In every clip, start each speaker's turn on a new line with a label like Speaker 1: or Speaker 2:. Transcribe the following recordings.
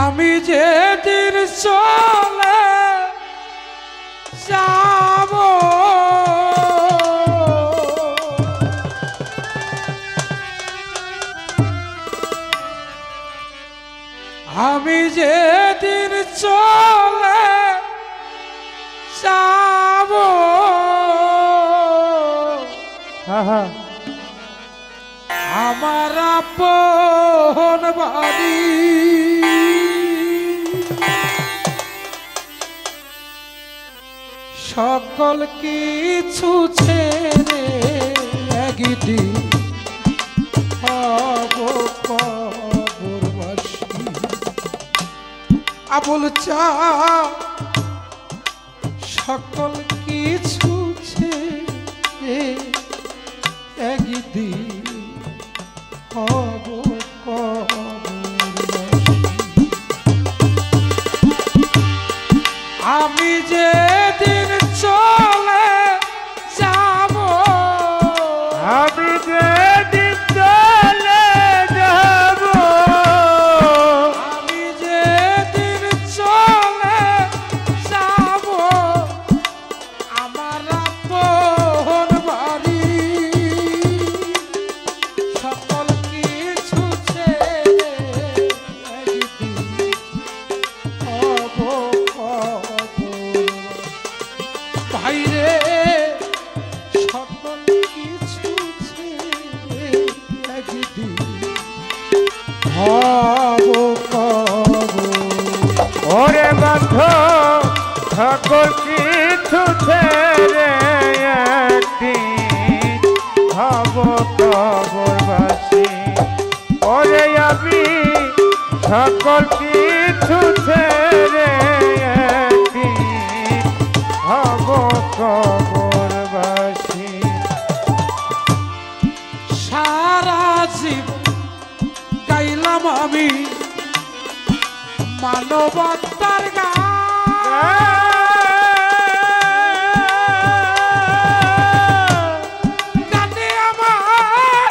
Speaker 1: আমি যেদিন চলে যাব আমি যেদিন চলে যাব আমার আপন বাড়ি সকল কিছু ছেড়ে একদিন হব কবরবাসী। আবুল চা সকল কিছু ছেড়ে একদিন হব কবরবাসী। আমি যেদিন চলে যাব
Speaker 2: আমি যেদিন চলে যাব
Speaker 1: আমি যেদিন চলে যাব আমার আপন বাড়ি সকল কিছু ছেড়ে একদিন হব বাইরে সকল কিছু ছেড়ে একদিন হব
Speaker 2: ওরে বন্ধু সকল কিছু ছেড়ে একদিন হব কবরবাসী। ওরে আমি সকল কিছু ছেড়ে একদিন হব কবরবাসী।
Speaker 1: সারা জীবন গাইলাম আমি মানবতার গান গানে আমার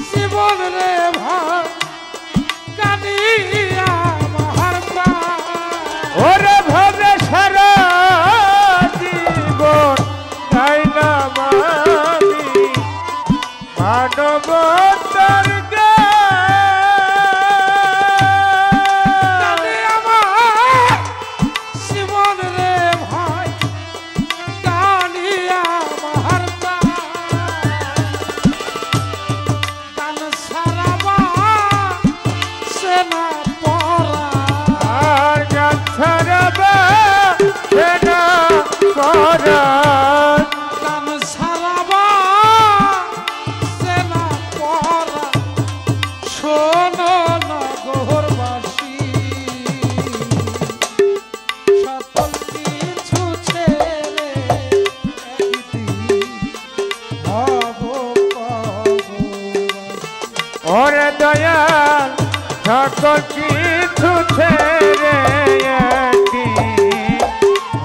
Speaker 1: জীবন রে ভাই গানে আমার প্রাণ।
Speaker 2: ওরে ভাবে সারা জীবন গাইলাম আমি মানবতার
Speaker 1: গানে আমার জীবন রে ভাই গানে আমার প্রাণ। গান সারাবা সেনা পরা
Speaker 2: আর গান ছাড়াবা সেনা পরাণ।
Speaker 1: গান সারাবা সেনা পরা শোনো নগরবাসী সকল কিছু ছেড়ে একদিন হব কবরবাসী।
Speaker 2: ওরে দয়াল সকল কিছু ছেড়ে একদিন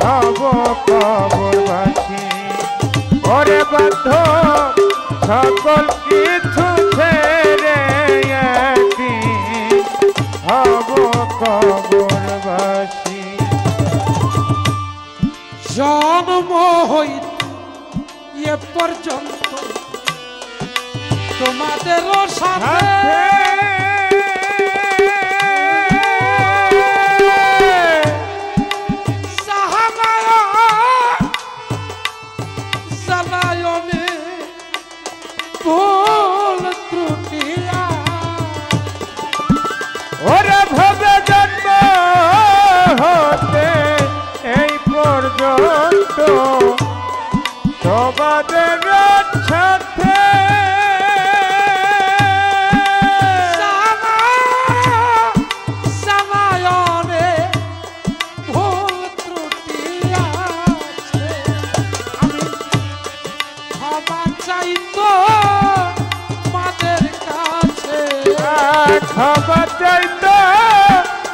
Speaker 2: হব কবরবাসী। ওরে বন্ধু সকল কিছু ছেড়ে একদিন হব কবরবাসী।
Speaker 1: জন্ম হইতে এ পর্যন্ত তোমাদেরও সাথে জানায়নে ভুল ত্রুটিয়া
Speaker 2: ওরে ভবে জন্ম হতে এই পর্যন্ত তোমাদের সাথে
Speaker 1: জানায়নে ভুল ত্রুটিয়া আমি ক্ষমা চাইতো মাদের কাছে
Speaker 2: ক্ষমা চাইতো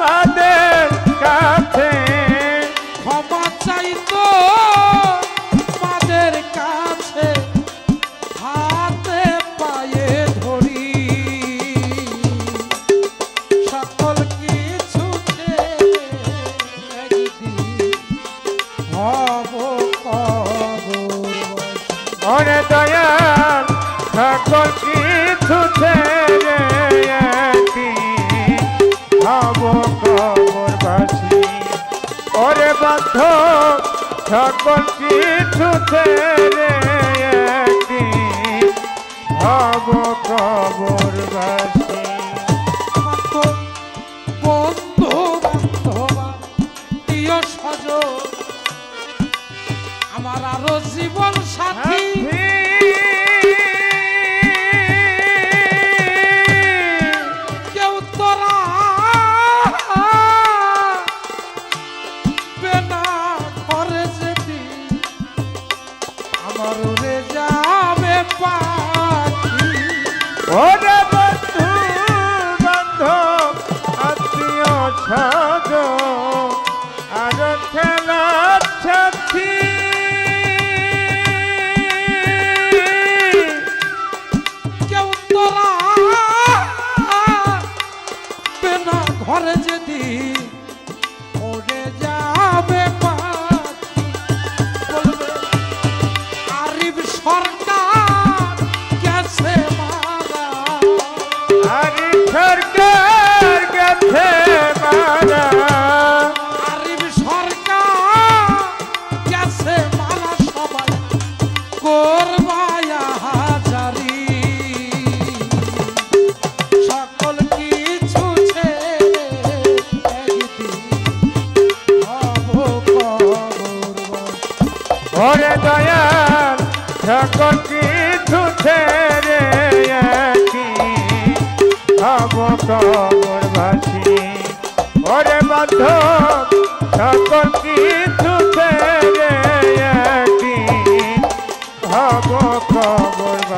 Speaker 2: মাদের কাছে
Speaker 1: ক্ষমা চাইতো মাদের কাছে হাতে পায়ে ধরি সকল কিছু
Speaker 2: সকল কিছু ছেড়ে একদিন হব কবরবাসী।
Speaker 1: বন্ধু বান্ধব প্রিয় স্বজন আমার আরো জীবন সাথী কেউ তোরা বেনা ঘরে যেতি আমার উড়ে যাবে পাখি।
Speaker 2: ওরে বন্ধু বান্ধব আত্মীয় স্বজন আর খেলার সাথী
Speaker 1: কেউ তোরা বেনা ঘরে যেতি উড়ে যাবে পাখি। বলবে আরিফ সরকার গেছে মারা
Speaker 2: আরে সরকার গেছে মারা
Speaker 1: আরিফ সরকার গেছে মারা সবাই করবায়া হাজারি সকল কিছু ছেড়ে একদিন হব কবরবাসী।
Speaker 2: ওরে দয়াল সকল কিছু ছেড়ে একদিন হব কবরবাসী। ওরে বান্ধব সকল কিছু ছেড়ে একদিন হব কবরবাসী।